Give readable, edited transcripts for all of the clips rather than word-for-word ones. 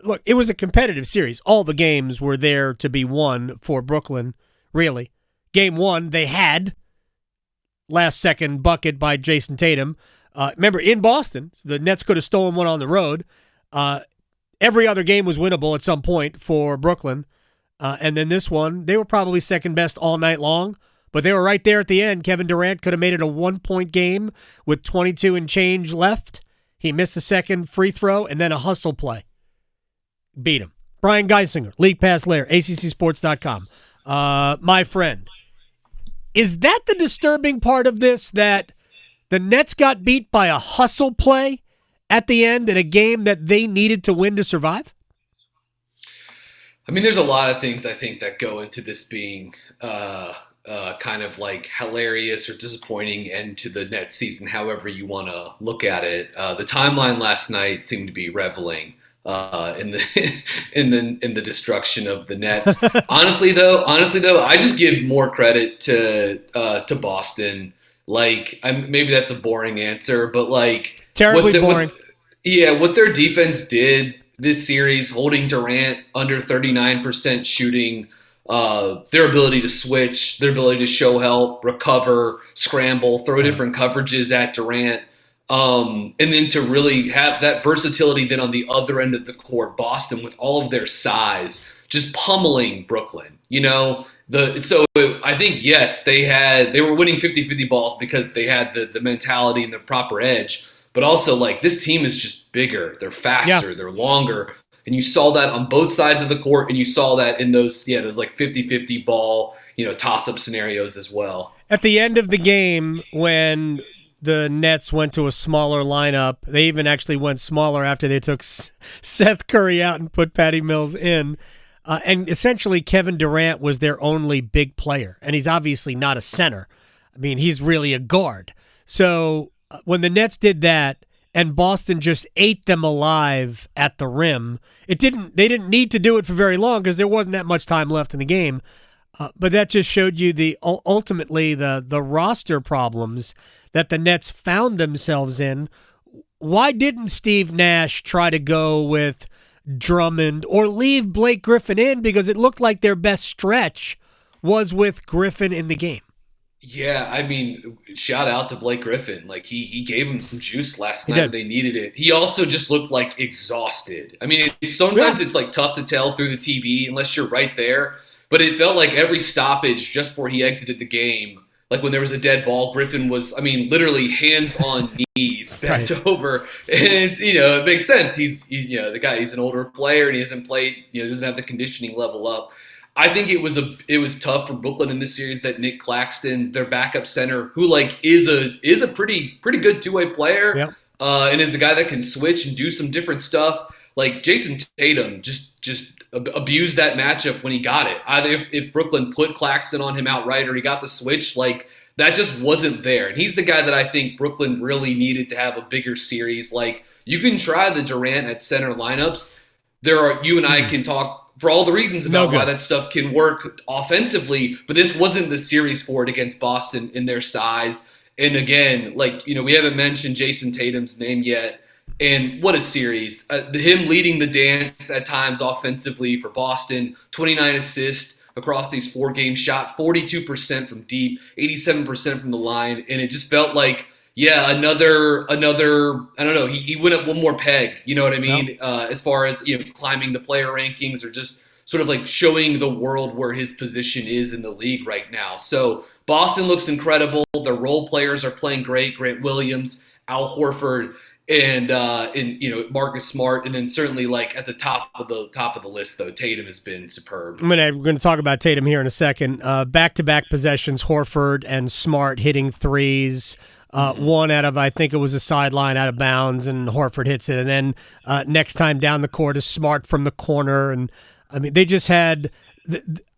look, it was a competitive series. All the games were there to be won for Brooklyn, really. Game 1, they had last-second bucket by Jayson Tatum. Remember, in Boston, the Nets could have stolen one on the road. Every other game was winnable at some point for Brooklyn. And then this one, they were probably second best all night long, but they were right there at the end. Kevin Durant could have made it a 1-point game with 22 and change left. He missed the second free throw and then a hustle play. Beat him. Brian Geisinger, League Pass Lair, ACCSports.com. My friend, is that the disturbing part of this, that the Nets got beat by a hustle play at the end in a game that they needed to win to survive? I mean, there's a lot of things I think that go into this being kind of like hilarious or disappointing end to the Nets season, however you want to look at it. The timeline last night seemed to be reveling in the destruction of the Nets. Honestly though, I just give more credit to Boston. Like, maybe that's a boring answer, but like terribly boring. What their defense did this series, holding Durant under 39% shooting, their ability to switch, their ability to show help, recover, scramble, throw different coverages at Durant, and then to really have that versatility then on the other end of the court, Boston with all of their size, just pummeling Brooklyn. I think, yes, they were winning 50-50 balls because they had the mentality and the proper edge. But also, like, this team is just bigger. They're faster. They're longer. And you saw that on both sides of the court, and you saw that in those like 50-50 ball, toss-up scenarios as well. At the end of the game, when the Nets went to a smaller lineup, they even actually went smaller after they took Seth Curry out and put Patty Mills in. And essentially, Kevin Durant was their only big player. And he's obviously not a center. I mean, he's really a guard. So when the Nets did that and Boston just ate them alive at the rim, they didn't need to do it for very long because there wasn't that much time left in the game. But that just showed you ultimately the roster problems that the Nets found themselves in. Why didn't Steve Nash try to go with Drummond or leave Blake Griffin in? Because it looked like their best stretch was with Griffin in the game. Yeah, I mean, shout out to Blake Griffin. Like, he gave him some juice last night when they needed it. He also just looked like exhausted. I mean, sometimes it's like tough to tell through the TV unless you're right there. But it felt like every stoppage just before he exited the game, like when there was a dead ball, Griffin was, literally hands on knees, bent over. And it makes sense. He's the guy. He's an older player and he hasn't played. Doesn't have the conditioning level up. I think it was tough for Brooklyn in this series that Nick Claxton, their backup center, who is a pretty good two-way player, and is a guy that can switch and do some different stuff. Like, Jayson Tatum just abused that matchup when he got it. Either if Brooklyn put Claxton on him outright or he got the switch, like, that just wasn't there. And he's the guy that I think Brooklyn really needed to have a bigger series. Like, you can try the Durant at center lineups. You and I can talk for all the reasons about why that stuff can work offensively, but this wasn't the series for it against Boston in their size. And again, we haven't mentioned Jayson Tatum's name yet. And what a series. Him leading the dance at times offensively for Boston, 29 assists across these 4 games, shot 42% from deep, 87% from the line. And it just felt like, another, I don't know, he went up one more peg, you know what I mean? As far as, climbing the player rankings or just sort of like showing the world where his position is in the league right now. So Boston looks incredible. Their role players are playing great. Grant Williams, Al Horford, and Marcus Smart, and then certainly like at the top of the list though, Tatum has been superb. We're going to talk about Tatum here in a second. Back-to-back possessions, Horford and Smart hitting threes. One out of, I think it was a sideline out of bounds, and Horford hits it. And then next time down the court is Smart from the corner. And they just had.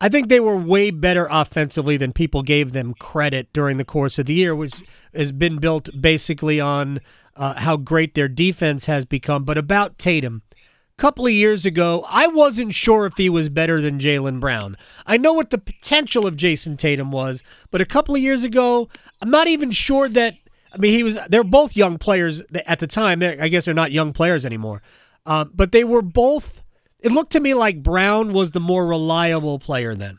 I think they were way better offensively than people gave them credit during the course of the year, which has been built basically on how great their defense has become. But about Tatum, a couple of years ago, I wasn't sure if he was better than Jaylen Brown. I know what the potential of Jayson Tatum was, but a couple of years ago, I'm not even sure that. They're both young players at the time. I guess they're not young players anymore, but they were both it looked to me like Brown was the more reliable player then.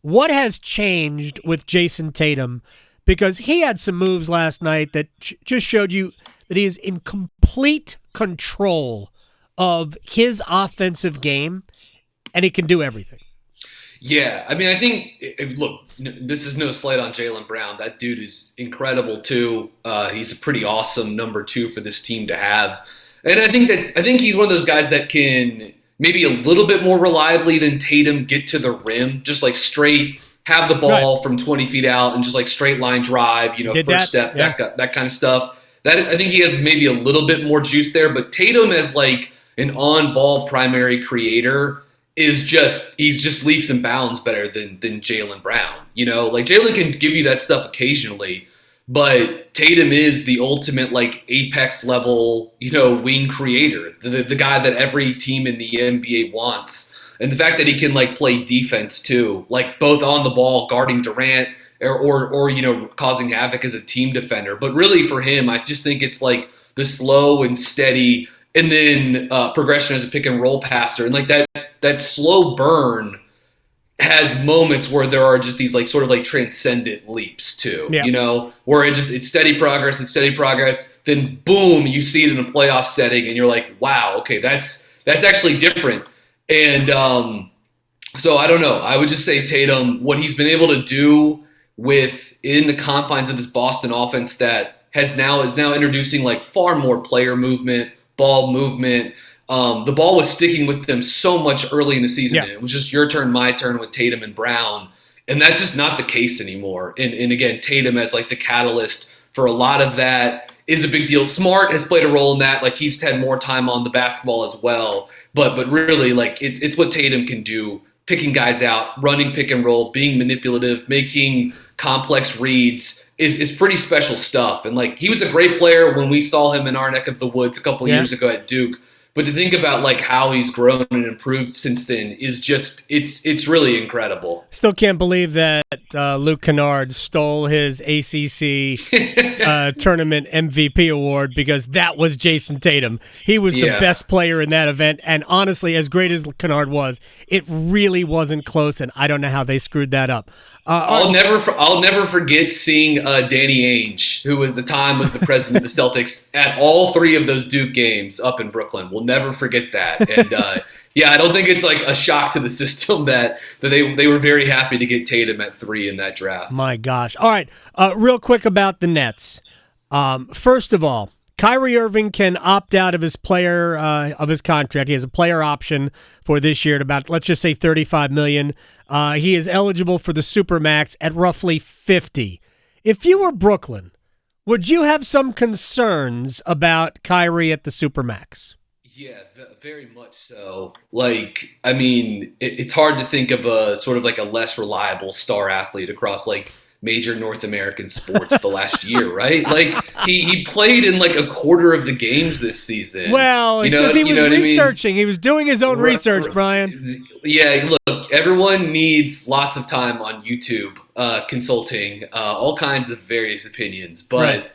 What has changed with Jayson Tatum? Because he had some moves last night that just showed you that he is in complete control of his offensive game, and he can do everything. Yeah, I mean, I think, look, this is no slight on Jaylen Brown. That dude is incredible, too. He's a pretty awesome number 2 for this team to have. And I think he's one of those guys that can maybe a little bit more reliably than Tatum get to the rim, just like straight have the ball from 20 feet out and just like straight line drive, first step, that kind of stuff. That I think he has maybe a little bit more juice there, but Tatum as like an on-ball primary creator he's just leaps and bounds better than Jaylen Brown. Like Jaylen can give you that stuff occasionally, but Tatum is the ultimate like apex level, wing creator, the guy that every team in the NBA wants. And the fact that he can like play defense too, like both on the ball guarding Durant or causing havoc as a team defender. But really for him, I just think it's like the slow and steady and then progression as a pick and roll passer. And like that slow burn has moments where there are just these like sort of like transcendent leaps too, where it's steady progress. Then boom, you see it in a playoff setting and you're like, wow, okay, that's actually different. And so I don't know. I would just say Tatum, what he's been able to do within the confines of this Boston offense that is now introducing like far more player movement, ball movement. The ball was sticking with them so much early in the season. And it was just your turn, my turn with Tatum and Brown. And that's just not the case anymore. And again, Tatum as like the catalyst for a lot of that is a big deal. Smart has played a role in that. Like he's had more time on the basketball as well. But really like it's what Tatum can do. Picking guys out, running pick and roll, being manipulative, making complex reads is pretty special stuff. And like he was a great player when we saw him in our neck of the woods a couple years ago at Duke. But to think about like how he's grown and improved since then is just it's really incredible. Still can't believe that Luke Kennard stole his ACC tournament MVP award because that was Jayson Tatum. He was the best player in that event, and honestly, as great as Kennard was, it really wasn't close, and I don't know how they screwed that up. I'll never forget seeing Danny Ainge, who at the time was the president of the Celtics, at all 3 of those Duke games up in Brooklyn. We'll never forget that. And I don't think it's like a shock to the system that they were very happy to get Tatum at 3 in that draft. My gosh! All right, real quick about the Nets. First of all, Kyrie Irving can opt out of his contract. He has a player option for this year at about, let's just say, $35 million. He is eligible for the Supermax at roughly $50. If you were Brooklyn, would you have some concerns about Kyrie at the Supermax? Yeah, very much so. Like, I mean, it's hard to think of a sort of like a less reliable star athlete across like major North American sports the last year, right? Like he played in like a quarter of the games this season. Well, because he was researching. I mean? He was doing his own research, Brian. Yeah, look, everyone needs lots of time on YouTube consulting all kinds of various opinions. But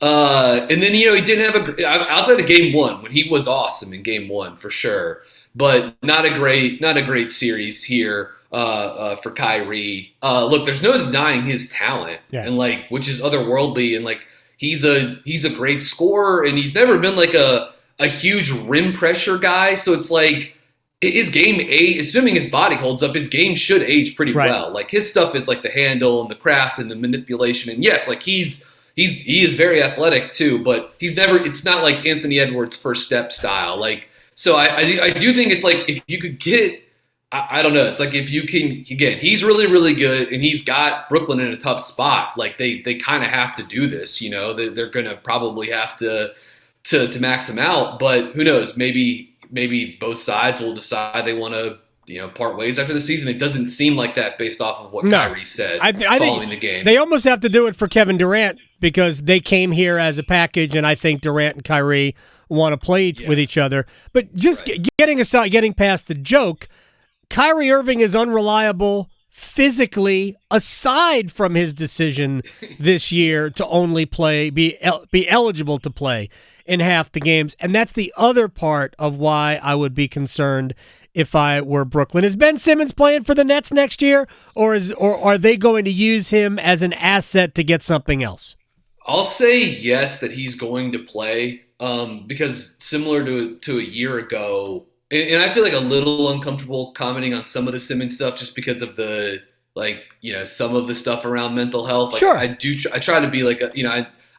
and then, he didn't have outside of game 1 when he was awesome in game 1 for sure, but not a great series here. For Kyrie, look, there's no denying his talent, and like, which is otherworldly, and like he's a great scorer, and he's never been like a huge rim pressure guy. So it's like his game assuming his body holds up, his game should age pretty well. Like his stuff is like the handle and the craft and the manipulation, and yes, like he is very athletic too, but it's not like Anthony Edwards' first step style. Like, so I do think it's like if you could get. I don't know. It's like if you can, again, he's really, really good, and he's got Brooklyn in a tough spot. Like they kind of have to do this, They're going to probably have to max him out. But who knows? Maybe both sides will decide they want to, part ways after the season. It doesn't seem like that based off of what Kyrie said following the game. They almost have to do it for Kevin Durant because they came here as a package, and I think Durant and Kyrie want to play with each other. But just getting past the joke. Kyrie Irving is unreliable physically, aside from his decision this year to only be eligible to play in half the games. And that's the other part of why I would be concerned if I were Brooklyn. Is Ben Simmons playing for the Nets next year, or are they going to use him as an asset to get something else? I'll say yes, that he's going to play, because similar to a year ago, and I feel like a little uncomfortable commenting on some of the Simmons stuff just because of the, some of the stuff around mental health. Like, sure. I try to be like,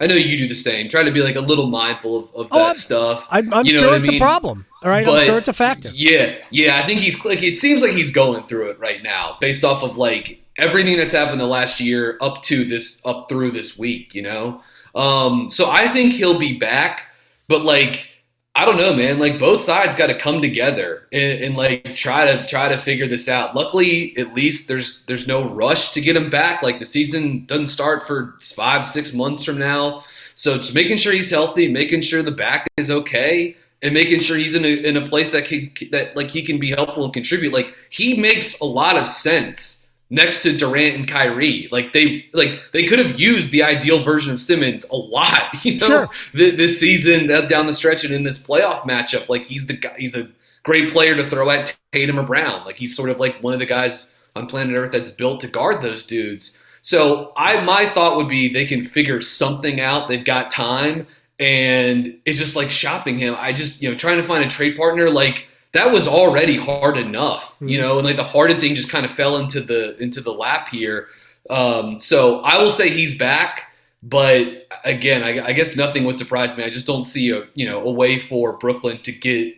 I know you do the same. Try to be like a little mindful of that stuff. I'm sure it's a problem. All right, but I'm sure it's a factor. Yeah. I think he's like, it seems like he's going through it right now based off of like everything that's happened the last year up through this week, So I think he'll be back, but like, I don't know, man. Like, both sides got to come together and like try to figure this out. Luckily, at least there's no rush to get him back. Like, the season doesn't start for 5-6 months from now. So just making sure he's healthy, making sure the back is okay, and making sure he's in a place that he can be helpful and contribute. Like, he makes a lot of sense next to Durant and Kyrie. Like, they could have used the ideal version of Simmons a lot, Sure. This season down the stretch and in this playoff matchup. Like, he's a great player to throw at Tatum or Brown. Like, he's sort of like one of the guys on planet Earth that's built to guard those dudes. So my thought would be they can figure something out. They've got time, and it's just like shopping him. I just, trying to find a trade partner, like, that was already hard enough, and like the Harden thing just kind of fell into the lap here. So I will say he's back, but again, I guess nothing would surprise me. I just don't see a way for Brooklyn to get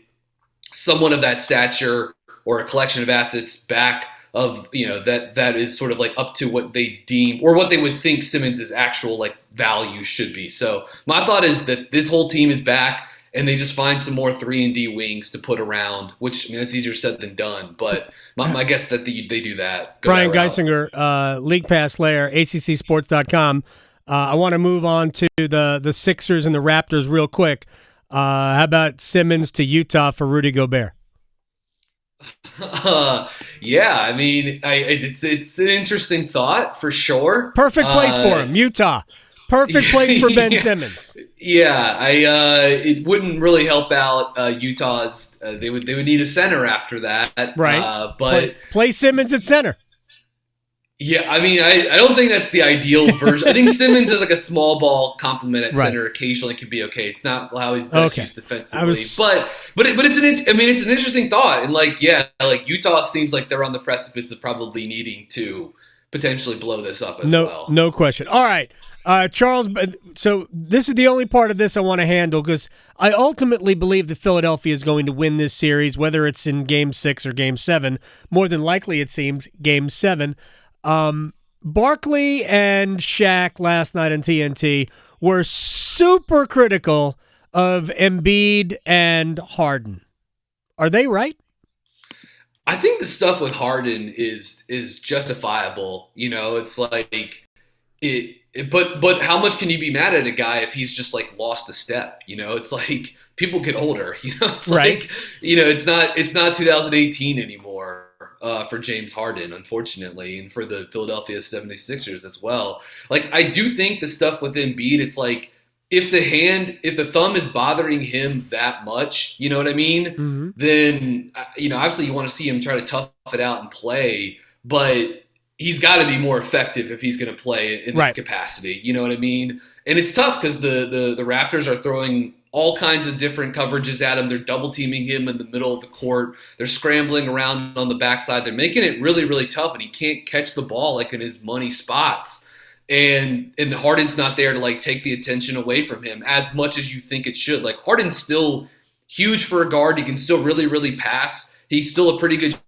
someone of that stature or a collection of assets back of, that is sort of like up to what they deem or what they would think Simmons' actual like value should be. So my thought is that this whole team is back, and they just find some more 3-and-D wings to put around, which, I mean, that's easier said than done. But my guess that they do that. Brian Geisinger, League Pass Lair, ACCSports.com. I want to move on to the Sixers and the Raptors real quick. How about Simmons to Utah for Rudy Gobert? Yeah, I mean, it's an interesting thought for sure. Perfect place for him, Utah. Perfect place for Ben Simmons. Yeah, it wouldn't really help out Utah's. They would need a center after that, right? But play Simmons at center. Yeah, I mean, I don't think that's the ideal version. I think Simmons is like a small ball complement at center. Occasionally can be okay. It's not how he's best used defensively, but it's an interesting thought. And like, yeah, like Utah seems like they're on the precipice of probably needing to potentially blow this up as well. No question. All right. Charles, so this is the only part of this I want to handle because I ultimately believe that Philadelphia is going to win this series, whether it's in Game 6 or Game 7. More than likely, it seems, Game 7. Barkley and Shaq last night on TNT were super critical of Embiid and Harden. Are they right? I think the stuff with Harden is justifiable. It's like it. But how much can you be mad at a guy if he's just like lost a step? It's like people get older. It's right. Like it's not 2018 anymore for James Harden, unfortunately, and for the Philadelphia 76ers as well. Like, I do think the stuff with Embiid, it's like if the thumb is bothering him that much, you know what I mean? Mm-hmm. Then obviously you want to see him try to tough it out and play, but he's got to be more effective if he's going to play in this capacity. You know what I mean? And it's tough because the Raptors are throwing all kinds of different coverages at him. They're double teaming him in the middle of the court. They're scrambling around on the backside. They're making it really, really tough, and he can't catch the ball like in his money spots. And the Harden's not there to like take the attention away from him as much as you think it should. Like, Harden's still huge for a guard. He can still really, really pass. He's still a pretty good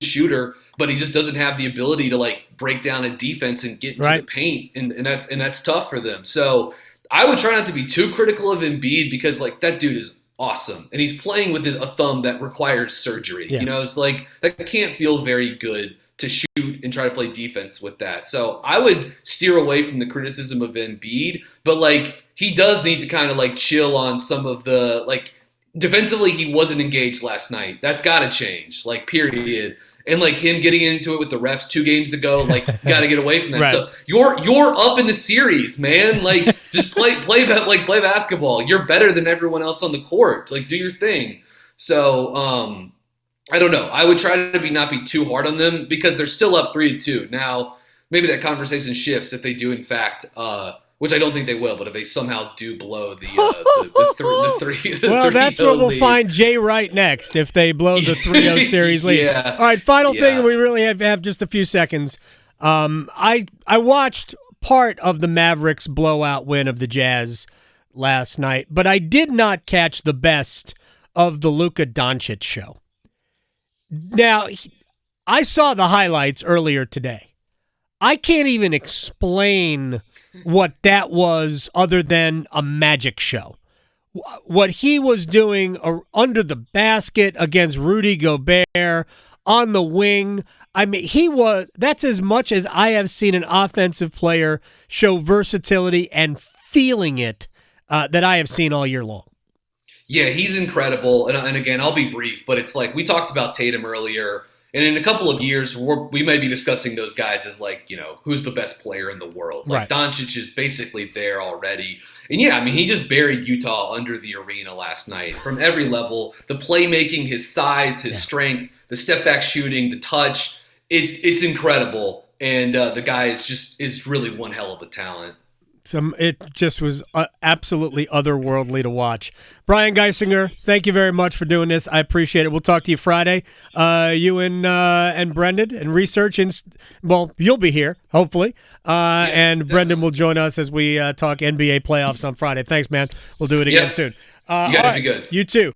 shooter, but he just doesn't have the ability to like break down a defense and get into the paint, and that's tough for them. So I would try not to be too critical of Embiid because like that dude is awesome, and he's playing with a thumb that requires surgery. Yeah. It's like that can't feel very good to shoot and try to play defense with that. So I would steer away from the criticism of Embiid, but like he does need to kind of like chill on some of the like defensively. He wasn't engaged last night. That's got to change. Like, period. and like him getting into it with the refs 2 games ago, like got to get away from that. Right. So you're up in the series, man. Like just play basketball. You're better than everyone else on the court. Like do your thing. So I don't know. I would try to not be too hard on them because they're still up 3-2. Now maybe that conversation shifts if they do in fact. Which I don't think they will, but if they somehow do blow the three, well, that's where we'll find Jay Wright next if they blow the 3-0 series lead. Yeah. All right, final thing. We really have just a few seconds. I watched part of the Mavericks blowout win of the Jazz last night, but I did not catch the best of the Luka Doncic show. Now, I saw the highlights earlier today. I can't even explain what that was other than a magic show. What he was doing under the basket against Rudy Gobert on the wing, I mean, that's as much as I have seen an offensive player show versatility and feeling it that I have seen all year long. Yeah, he's incredible. And again, I'll be brief, but it's like we talked about Tatum earlier. And in a couple of years, we may be discussing those guys as like, who's the best player in the world. Like right. Doncic is basically there already. And yeah, I mean, he just buried Utah under the arena last night from every level. The playmaking, his size, his strength, the step back shooting, the touch. It's incredible. And the guy is really one hell of a talent. It just was absolutely otherworldly to watch. Brian Geisinger, thank you very much for doing this. I appreciate it. We'll talk to you Friday. You and Brendan and research. You'll be here, hopefully. And definitely. Brendan will join us as we talk NBA playoffs on Friday. Thanks, man. We'll do it again soon. You guys be good. You too.